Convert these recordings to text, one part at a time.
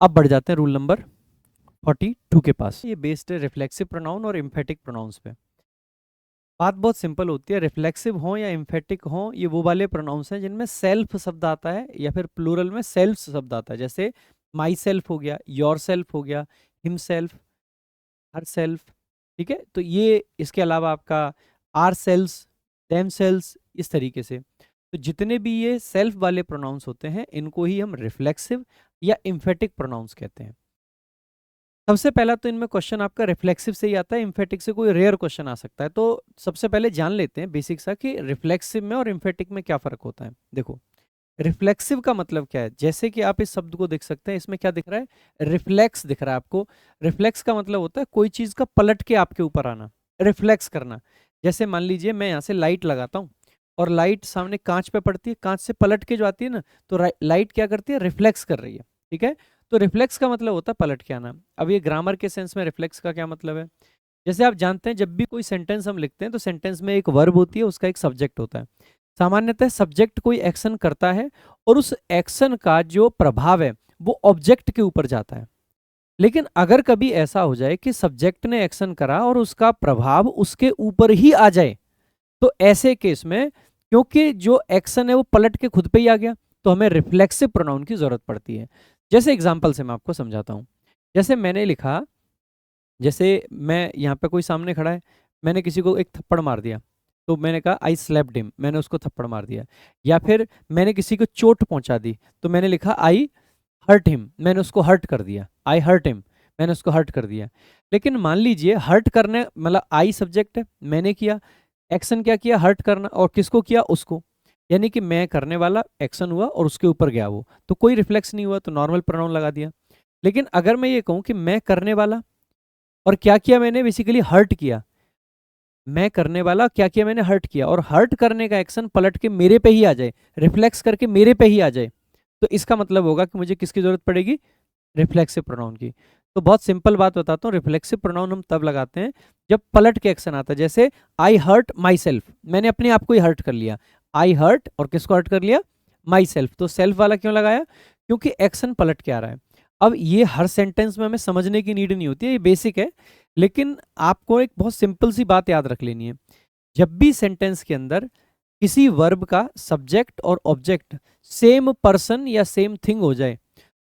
अब बढ़ जाते हैं रूल नंबर 42 के पास। ये बेस्ड है रिफ्लेक्सिव प्रोनाउन और इम्फेटिक प्रोनाउंस पे। बात बहुत सिंपल होती है, रिफ्लेक्सिव हो या इम्फेटिक हो, ये वो वाले प्रोनाउंस हैं जिनमें सेल्फ शब्द आता है या फिर प्लूरल में सेल्फ शब्द आता है। जैसे माई सेल्फ हो गया, योर सेल्फ हो गया, हिम सेल्फ, हर सेल्फ। ठीक है, तो ये इसके अलावा आपका आर सेल्स, देम सेल्स, इस तरीके से। तो जितने भी ये सेल्फ वाले प्रोनाउंस होते हैं इनको ही हम रिफ्लेक्सिव या इम्फेटिक प्रोनाउंस कहते हैं। सबसे पहला तो इनमें क्वेश्चन आपका रिफ्लेक्सिव से ही आता है, इम्फेटिक से कोई रेयर क्वेश्चन आ सकता है। तो सबसे पहले जान लेते हैं बेसिक सा कि रिफ्लेक्सिव में और इम्फेटिक में क्या फर्क होता है। देखो, रिफ्लेक्सिव का मतलब क्या है, जैसे कि आप इस शब्द को देख सकते हैं, इसमें क्या दिख रहा है, रिफ्लेक्स दिख रहा है आपको। रिफ्लेक्स का मतलब होता है कोई चीज का पलट के आपके ऊपर आना, रिफ्लेक्स करना। जैसे मान लीजिए मैं यहाँ से लाइट लगाता हूँ और लाइट सामने कांच पे पड़ती है, कांच से पलट के जो आती है ना, तो लाइट क्या करती है, रिफ्लेक्स कर रही है। ठीक है, तो रिफ्लेक्स का मतलब होता है पलट के आना। अब ये ग्रामर के सेंस में रिफ्लेक्स का क्या मतलब है, जैसे आप जानते हैं जब भी कोई सेंटेंस हम लिखते हैं तो सेंटेंस में एक वर्ब होती है, उसका एक सब्जेक्ट होता है। सामान्यतः सब्जेक्ट कोई एक्शन करता है और उस एक्शन का जो प्रभाव है वो ऑब्जेक्ट के ऊपर जाता है। लेकिन अगर कभी ऐसा हो जाए कि सब्जेक्ट ने एक्शन करा और उसका प्रभाव उसके ऊपर ही आ जाए, तो ऐसे केस में क्योंकि जो एक्शन है वो पलट के खुद पे ही आ गया, तो हमें रिफ्लेक्सिव प्रोनाउन की जरूरत पड़ती है। जैसे एग्जांपल से मैं आपको समझाता हूं। जैसे मैंने लिखा, जैसे मैं यहाँ पे कोई सामने खड़ा है, मैंने किसी को एक थप्पड़ मार दिया, तो मैंने कहा आई स्लैप्ड हिम, मैंने उसको थप्पड़ मार दिया। या फिर मैंने किसी को चोट पहुंचा दी, तो मैंने लिखा आई हर्ट हिम, मैंने उसको हर्ट कर दिया। आई हर्ट हिम, मैंने उसको हर्ट कर दिया। लेकिन मान लीजिए हर्ट करने मतलब आई सब्जेक्ट है, मैंने किया, एक्शन क्या किया, हर्ट करना, और किसको किया, उसको। यानी कि मैं करने वाला, एक्शन हुआ और उसके ऊपर गया वो, तो कोई रिफ्लेक्स नहीं हुआ, तो नॉर्मल प्रोनाउन लगा दिया। लेकिन अगर मैं ये कहूं कि मैं करने वाला और क्या किया मैंने, बेसिकली हर्ट किया, मैं करने वाला क्या किया मैंने, हर्ट किया, और हर्ट करने का एक्शन पलट के मेरे पे ही आ जाए, रिफ्लेक्स करके मेरे पे ही आ जाए, तो इसका मतलब होगा कि मुझे किसकी जरूरत पड़ेगी, रिफ्लेक्सिव प्रोनाउन की। तो बहुत सिंपल बात बताता हूँ, रिफ्लेक्सिव प्रोनाउन हम तब लगाते हैं जब पलट के एक्शन आता है। जैसे आई हर्ट माई सेल्फ, मैंने अपने आप को ही हर्ट कर लिया, आई हर्ट, और किसको हर्ट कर लिया, माई सेल्फ। तो सेल्फ वाला क्यों लगाया, क्योंकि एक्शन पलट के आ रहा है। अब ये हर सेंटेंस में हमें समझने की नीड नहीं होती है, ये बेसिक है। लेकिन आपको एक बहुत सिंपल सी बात याद रख लेनी है, जब भी सेंटेंस के अंदर किसी वर्ब का सब्जेक्ट और ऑब्जेक्ट सेम पर्सन या सेम थिंग हो जाए,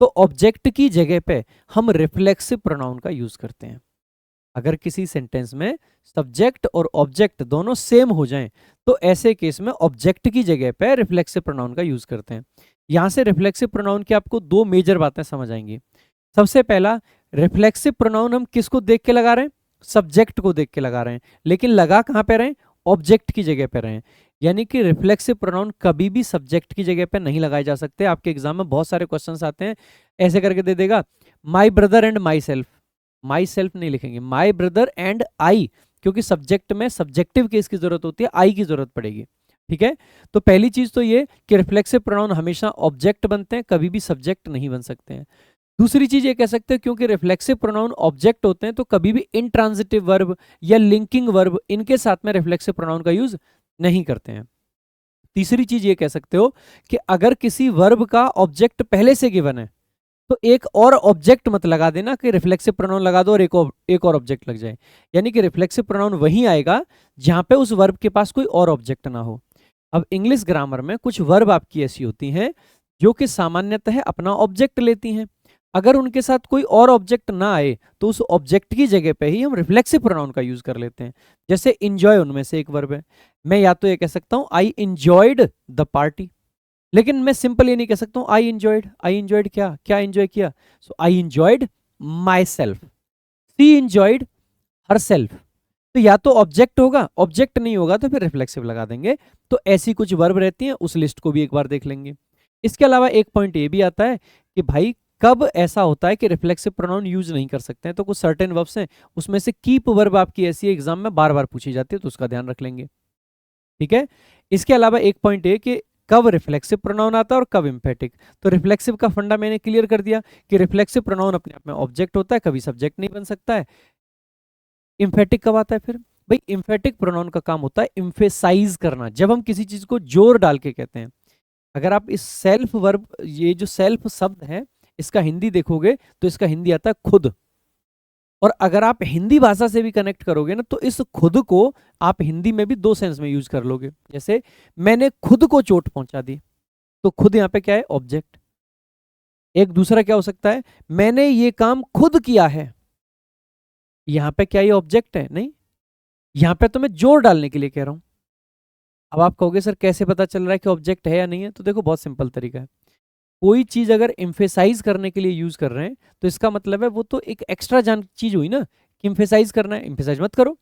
तो ऑब्जेक्ट की जगह पे हम रिफ्लेक्सिव प्रोनाउन का यूज करते हैं। अगर किसी सेंटेंस में सब्जेक्ट और ऑब्जेक्ट दोनों सेम हो जाएं, तो ऐसे केस में ऑब्जेक्ट की जगह पे रिफ्लेक्सिव प्रोनाउन का यूज करते हैं। यहां से रिफ्लेक्सिव प्रोनाउन की आपको दो मेजर बातें समझ आएंगी। सबसे पहला, रिफ्लेक्सिव प्रोनाउन हम किसको देख के लगा रहे हैं, सब्जेक्ट को देख के लगा रहे हैं, लेकिन लगा कहां पे रहे हैं, ऑब्जेक्ट की जगह पे रहे हैं। यानी कि रिफ्लेक्सिव प्रोनाउन कभी भी सब्जेक्ट की जगह पे नहीं लगाए जा सकते। आपके एग्जाम में बहुत सारे क्वेश्चंस आते हैं, ऐसे करके दे देगा, my brother and my self, my self नहीं लिखेंगे, माई ब्रदर एंड आई, क्योंकि सब्जेक्ट में सब्जेक्टिव केस की जरूरत होती है, आई की जरूरत पड़ेगी। ठीक है, तो पहली चीज तो ये कि रिफ्लेक्सिव प्रोनाउन हमेशा ऑब्जेक्ट बनते हैं, कभी भी सब्जेक्ट नहीं बन सकते हैं। दूसरी चीज ये कह सकते हैं, क्योंकि रिफ्लेक्सिव प्रोनाउन ऑब्जेक्ट होते हैं, तो कभी भी इंट्रांजिटिव वर्ब या लिंकिंग वर्ब इनके साथ में रिफ्लेक्सिव प्रोनाउन का यूज नहीं करते हैं। तीसरी चीज ये कह सकते हो कि अगर किसी वर्ब का ऑब्जेक्ट पहले से गिवन है, तो एक और ऑब्जेक्ट मत लगा देना कि रिफ्लेक्सिव प्रोनाउन लगा दो और एक और ऑब्जेक्ट लग जाए। यानी कि रिफ्लेक्सिव प्रोनाउन वहीं आएगा जहां पे उस वर्ब के पास कोई और ऑब्जेक्ट ना हो। अब इंग्लिश ग्रामर में कुछ वर्ब आपकी ऐसी होती हैं जो कि सामान्यतः अपना ऑब्जेक्ट लेती हैं। अगर उनके साथ कोई और ऑब्जेक्ट ना आए, तो उस ऑब्जेक्ट की जगह पे ही हम रिफ्लेक्सिव प्रोनाउन का यूज कर लेते हैं। जैसे इंजॉय उनमें से एक वर्ब है। मैं या तो ये कह सकता हूं आई इंजॉयड द पार्टी, लेकिन मैं सिंपल ये नहीं कह सकता हूं आई इंजॉयड। आई इंजॉयड क्या क्या इंजॉय किया, so I enjoyed myself, she enjoyed herself. तो या तो ऑब्जेक्ट होगा, ऑब्जेक्ट नहीं होगा तो फिर रिफ्लेक्सिव लगा देंगे। तो ऐसी कुछ वर्ब रहती हैं, उस लिस्ट को भी एक बार देख लेंगे। इसके अलावा एक पॉइंट ये भी आता है कि भाई कब ऐसा होता है कि रिफ्लेक्सिव प्रोनाउन यूज नहीं कर सकते हैं, तो कुछ सर्टेन वर्ब्स हैं, उसमें से कीप वर्ब आपकी ऐसी एग्जाम में बार बार पूछी जाती है, तो उसका ध्यान रख लेंगे। ठीक है, इसके अलावा एक पॉइंट है कि कब रिफ्लेक्सिव प्रोनाउन आता है और कब इम्फेटिक। तो रिफ्लेक्सिव का फंडा मैंने क्लियर कर दिया कि रिफ्लेक्सिव प्रोनाउन अपने आप में ऑब्जेक्ट होता है, कभी सब्जेक्ट नहीं बन सकता है। इम्फेटिक कब आता है फिर, भाई इम्फेटिक प्रोनाउन का काम होता है इम्फेसाइज करना, जब हम किसी चीज को जोर डाल के कहते हैं। अगर आप इस सेल्फ वर्ब, ये जो सेल्फ शब्द है, इसका हिंदी देखोगे तो इसका हिंदी आता है खुद। और अगर आप हिंदी भाषा से भी कनेक्ट करोगे ना, तो इस खुद को आप हिंदी में भी दो सेंस में यूज कर लोगे। जैसे मैंने खुद को चोट पहुंचा दी, तो खुद यहाँ पे क्या है, ऑब्जेक्ट। एक दूसरा क्या हो सकता है, मैंने ये काम खुद किया है, यहाँ पे क्या ये ऑब्जेक्ट है, नहीं, यहाँ पे तो मैं जोर डालने के लिए कह रहा हूं। अब आप कहोगे सर कैसे पता चल रहा है कि ऑब्जेक्ट है या नहीं है, तो देखो बहुत सिंपल तरीका है। कोई चीज अगर इम्फेसाइज करने के लिए यूज कर रहे हैं, तो इसका मतलब है वो तो एक एक्स्ट्रा जान चीज हुई ना, कि इम्फेसाइज करना है, इम्फेसाइज मत करो।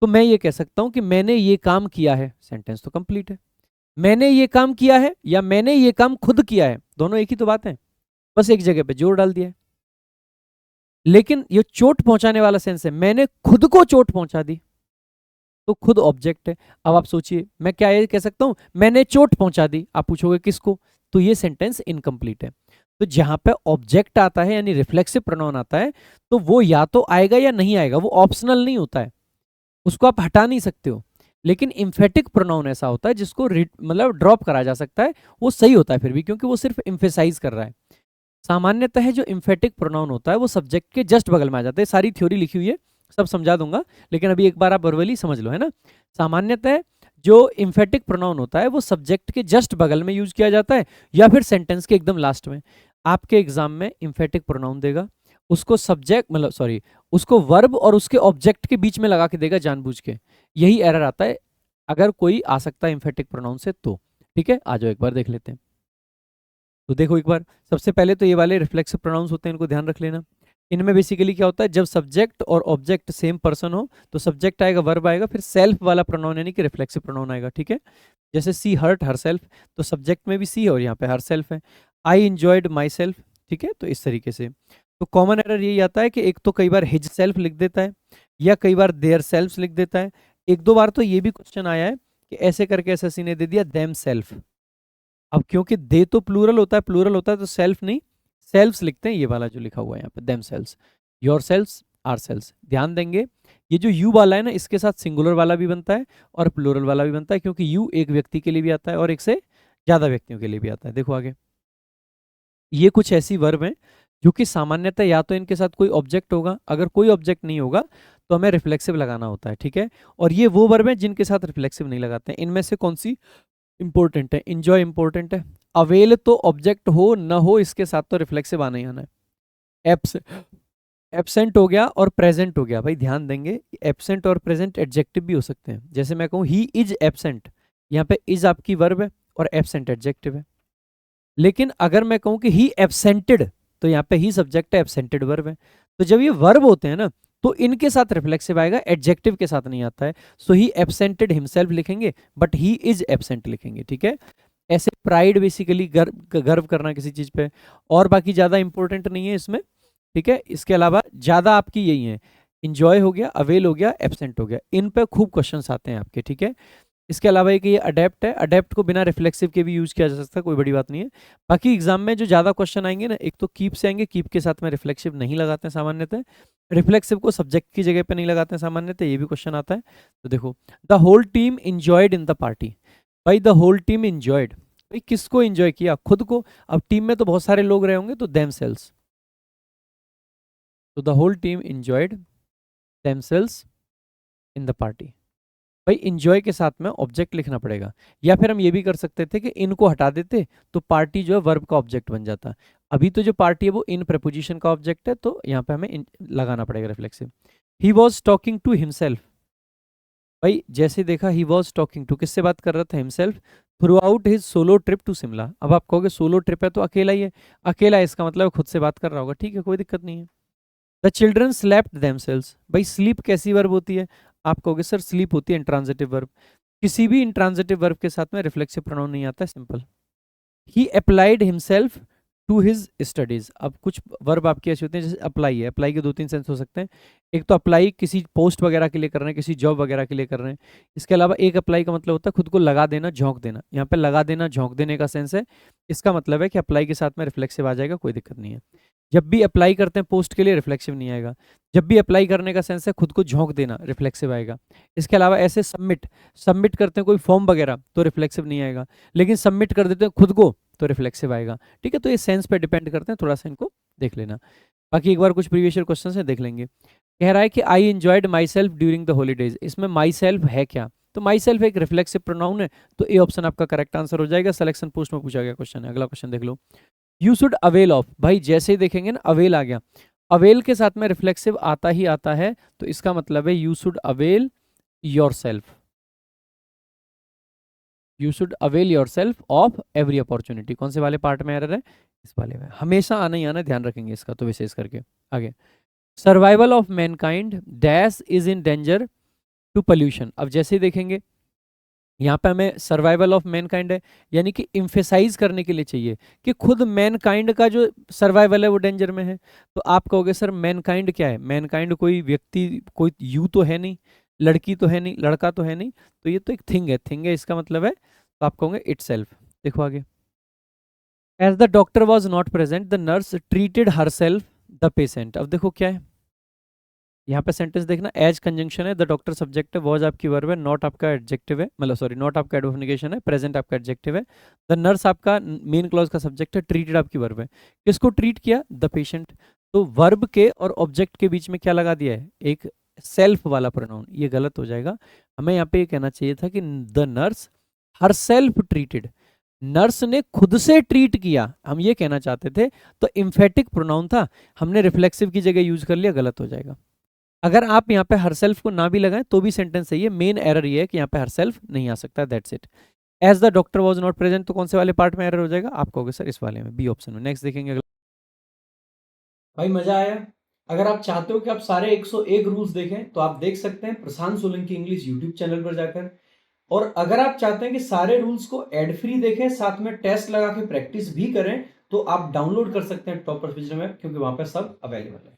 तो मैं ये कह सकता हूं कि मैंने ये काम किया है, सेंटेंस तो कंप्लीट है। मैंने ये काम किया है या मैंने ये काम खुद किया है, दोनों एक ही तो बात है, बस एक जगह पे जोर डाल दिया है। लेकिन ये चोट पहुंचाने वाला सेंस है, मैंने खुद को चोट पहुंचा दी, तो खुद ऑब्जेक्ट है। अब आप सोचिए, मैं क्या ये कह सकता हूं, मैंने चोट पहुंचा दी, आप पूछोगे किसको, तो ये सेंटेंस इनकम्प्लीट है। तो जहां पे ऑब्जेक्ट आता है यानी रिफ्लेक्सिव प्रोनाउन आता है, तो वो या तो आएगा या नहीं आएगा, वो ऑप्शनल नहीं होता है, उसको आप हटा नहीं सकते हो। लेकिन इम्फेटिक प्रोनाउन ऐसा होता है जिसको मतलब ड्रॉप करा जा सकता है, वो सही होता है फिर भी, क्योंकि वो सिर्फ इम्फेसाइज कर रहा है। सामान्यतः जो इम्फेटिक प्रोनाउन होता है वो सब्जेक्ट के जस्ट बगल में आ जाता है। सारी थ्योरी लिखी हुई है, सब समझा दूंगा, लेकिन अभी एक बार आप वर्बली समझ लो, है ना। सामान्यतः जो इम्फेटिक प्रोनाउन होता है वो सब्जेक्ट के जस्ट बगल में यूज किया जाता है, या फिर सेंटेंस के एकदम लास्ट में। आपके एग्जाम में इम्फेटिक प्रोनाउन देगा, उसको सब्जेक्ट मतलब सॉरी उसको वर्ब और उसके ऑब्जेक्ट के बीच में लगा के देगा जानबूझ के। यही एरर आता है अगर कोई आ सकता है इम्फेटिक प्रोनाउन से तो। ठीक है, आ जाओ एक बार देख लेते हैं। तो देखो एक बार, सबसे पहले तो ये वाले रिफ्लेक्सिव प्रोनाउंस होते हैं, इनको ध्यान रख लेना। इनमें बेसिकली क्या होता है, जब सब्जेक्ट और ऑब्जेक्ट सेम पर्सन हो तो सब्जेक्ट आएगा, वर्ब आएगा, फिर सेल्फ वाला प्रोनाउन यानी कि रिफ्लेक्सिव प्रोनाउन आएगा। ठीक है, जैसे सी हर्ट हर सेल्फ, तो सब्जेक्ट में भी सी है और यहाँ पे हर सेल्फ है। आई इंजॉयड माई सेल्फ, ठीक है, तो इस तरीके से। तो कॉमन एरर यही आता है कि एक तो कई बार हिज सेल्फ लिख देता है, या कई बार देयर सेल्फ लिख देता है। एक दो बार तो ये भी क्वेश्चन आया है कि ऐसे करके एसएससी ने दे दिया देम सेल्फ। अब क्योंकि दे तो प्लूरल होता है, प्लूरल होता है तो सेल्फ नहीं, सेल्फ्स लिखते हैं, ये वाला जो लिखा हुआ है यहाँ पे themselves, yourselves, ourselves. ध्यान देंगे, ये जो यू वाला है ना, इसके साथ सिंगुलर वाला भी बनता है और प्लूरल वाला भी बनता है, क्योंकि यू एक व्यक्ति के लिए भी आता है और एक से ज्यादा व्यक्तियों के लिए भी आता है। देखो आगे, ये कुछ ऐसी वर्ब हैं जो कि सामान्यतः या तो इनके साथ कोई ऑब्जेक्ट होगा, अगर कोई ऑब्जेक्ट नहीं होगा तो हमें रिफ्लेक्सिव लगाना होता है। ठीक है, और ये वो वर्ब हैं जिनके साथ रिफ्लेक्सिव नहीं लगाते हैं। इनमें से कौन सी इंपॉर्टेंट है, इंजॉय इंपॉर्टेंट है, अवेल तो ऑब्जेक्ट हो न हो इसके साथ तो रिफ्लेक्सिव आना ही आना है। एप्स एब्सेंट हो गया और प्रेजेंट हो गया, भाई ध्यान देंगे, एब्सेंट और प्रेजेंट एडजेक्टिव भी हो सकते हैं। जैसे मैं कहूँ ही इज एब्सेंट, यहाँ पे इज आपकी वर्ब है और एब्सेंट एडजेक्टिव है। लेकिन अगर मैं कहूँ कि ही एब्सेंटेड, तो यहाँ पे ही सब्जेक्ट है, एब्सेंटेड वर्ब है। तो जब ये वर्ब होते हैं ना, तो इनके साथ रिफ्लेक्सिव आएगा, एडजेक्टिव के साथ नहीं आता है। सो ही एब्सेंटेड हिमसेल्फ लिखेंगे, बट ही इज एब्सेंट लिखेंगे। ठीक है, ऐसे प्राइड बेसिकली गर्व करना किसी चीज पे, और बाकी ज्यादा इंपॉर्टेंट नहीं है इसमें। ठीक है, इसके अलावा ज्यादा आपकी यही है, इंजॉय हो गया, अवेल हो गया, एब्सेंट हो गया, इन पे खूब क्वेश्चंस आते हैं आपके। ठीक है, इसके अलावा एक ये अडेप्ट है, अडेप्ट को बिना रिफ्लेक्सिव के भी यूज किया जा सकता है, कोई बड़ी बात नहीं है। बाकी एग्जाम में जो ज्यादा क्वेश्चन आएंगे ना, एक तो कीप से आएंगे, कीप के साथ में रिफ्लेक्सिव नहीं लगाते हैं सामान्यतः, रिफ्लेक्सिव को सब्जेक्ट की जगह पे नहीं लगाते हैं सामान्यतः, ये भी क्वेश्चन आता है। तो देखो, the whole team enjoyed in the party, भाई द होल टीम इंजॉयड, भाई किसको इंजॉय किया, खुद को। अब टीम में तो बहुत सारे लोग रहे होंगे, तो देमसेल्स, तो the whole team enjoyed themselves in the party. भाई इंजॉय के साथ में ऑब्जेक्ट लिखना पड़ेगा, या फिर हम ये भी कर सकते थे कि इनको हटा देते तो पार्टी जो है वर्ब का ऑब्जेक्ट बन जाता। अभी तो जो पार्टी है वो इन प्रपोजिशन का ऑब्जेक्ट है, तो यहाँ पे हमें लगाना पड़ेगा reflexive. He was talking to himself, भाई जैसे देखा ही वॉज टॉकिंग टू, किससे बात कर रहा था, himself, throughout his solo trip to Shimla. अब आप कहोगे सोलो ट्रिप है तो अकेला ही है, अकेला है इसका मतलब खुद से बात कर रहा होगा, ठीक है, कोई दिक्कत नहीं है। द चिल्ड्रन स्लेप्ट देमसेल्स, भाई स्लीप कैसी वर्ब होती है, आप कहोगे सर स्लीप होती है इंट्रांजिटिव वर्ब, किसी भी इंट्रांजिटिव वर्ब के साथ में रिफ्लेक्सिव प्रोनाउन नहीं आता है, simple. He applied himself to his studies. अब कुछ वर्ब आपके ऐसे होते हैं, जैसे अप्लाई है, अप्लाई के दो तीन सेंस हो सकते हैं। एक तो अप्लाई किसी पोस्ट वगैरह के लिए कर रहे हैं, किसी जॉब वगैरह के लिए कर रहे हैं। इसके अलावा एक अप्लाई का मतलब होता है खुद को लगा देना, झोंक देना, यहाँ पे लगा देना झोंक देने का सेंस है। इसका मतलब है कि अप्लाई के साथ में रिफ्लेक्सिव आ जाएगा, कोई दिक्कत नहीं है। जब भी अप्लाई करते हैं पोस्ट के लिए, रिफ्लेक्सिव नहीं आएगा। जब भी अप्लाई करने का सेंस है खुद को झोंक देना, रिफ्लेक्सिव आएगा। इसके अलावा ऐसे सबमिट सबमिट करते हैं कोई फॉर्म वगैरह, तो रिफ्लेक्सिव नहीं आएगा। लेकिन सबमिट कर देते हैं खुद को, तो रिफ्लेक्सिव आएगा। ठीक है, तो ये सेंस पे डिपेंड करते हैं, थोड़ा सा इनको देख लेना। बाकी एक बार कुछ प्रीवियस ईयर क्वेश्चन है देख लेंगे। कह रहा है कि I enjoyed my self during the holidays, इसमें माई सेल्फ है क्या? तो माई सेल्फ एक रिफ्लेक्सिव प्रोनाउन है, तो ए ऑप्शन आपका करेक्ट आंसर हो जाएगा। सिलेक्शन पोस्ट में पूछा गया क्वेश्चन है। अगला क्वेश्चन देख लो। यू शुड अवेल ऑफ, भाई जैसे ही देखेंगे ना अवेल आ गया, अवेल के साथ में रिफ्लेक्सिव आता ही आता है, तो इसका मतलब है you should avail your self, you should avail your self of every opportunity. कौन से वाले पार्ट में एरर है? इस वाले में। हमेशा आना ही आना, ध्यान रखेंगे इसका तो विशेष करके। आगे, survival of mankind dash is in danger to pollution. अब जैसे ही देखेंगे यहाँ पे हमें सर्वाइवल ऑफ मैनकाइंड है, यानी कि इम्फेसाइज करने के लिए चाहिए कि खुद मैनकाइंड का जो सर्वाइवल है वो डेंजर में है। तो आप कहोगे सर मैनकाइंड क्या है? मैनकाइंड कोई व्यक्ति, कोई यू तो है नहीं, लड़की तो है नहीं, लड़का तो है नहीं, तो ये तो एक थिंग है, थिंग है इसका मतलब है, तो आप कहोगे इटसेल्फ। देखो आगे, as the doctor was not present the nurse treated herself the patient. अब देखो क्या है यहाँ पे सेंटेंस देखना, एज कंजंक्शन है, द डॉक्टर सब्जेक्ट है, वॉज आपकी वर्ब है, नॉट आपका एडजेक्टिव है, मतलब सॉरी नॉट आपका एडवर्ब है, प्रेजेंट आपका एडजेक्टिव है, द नर्स आपका मेन क्लॉज का सब्जेक्ट है, ट्रीटेड आपकी वर्ब है। किसको ट्रीट किया? The patient. तो वर्ब के और ऑब्जेक्ट के बीच में क्या लगा दिया है? एक सेल्फ वाला प्रोनाउन, ये गलत हो जाएगा। हमें यहाँ पे ये कहना चाहिए था कि the nurse her self treated, nurse ने खुद से ट्रीट किया, हम ये कहना चाहते थे, तो इम्फेटिक प्रोनाउन था, हमने रिफ्लेक्सिव की जगह यूज कर लिया, गलत हो जाएगा। अगर आप यहाँ पे हर सेल्फ को ना भी लगाएं तो भी सेंटेंस सही है, मेन एरर ये है कि यहाँ पे हर सेल्फ नहीं आ सकता, that's it. As the doctor was not present, तो कौन से वाले पार्ट में एरर हो जाएगा? आप कहोगे सर इस वाले में, बी ऑप्शन में। नेक्स्ट देखेंगे अगला। भाई मजा आया? अगर आप चाहते हो कि आप सारे 101 रूल्स देखें तो आप देख सकते हैं प्रशांत सोलंकी इंग्लिश यूट्यूब चैनल पर जाकर। और अगर आप चाहते हैं कि सारे रूल्स को एड फ्री देखें, साथ में टेस्ट लगा के प्रैक्टिस भी करें, तो आप डाउनलोड कर सकते हैं टॉपर्स विजडम ऐप, क्योंकि वहां पर सब अवेलेबल है।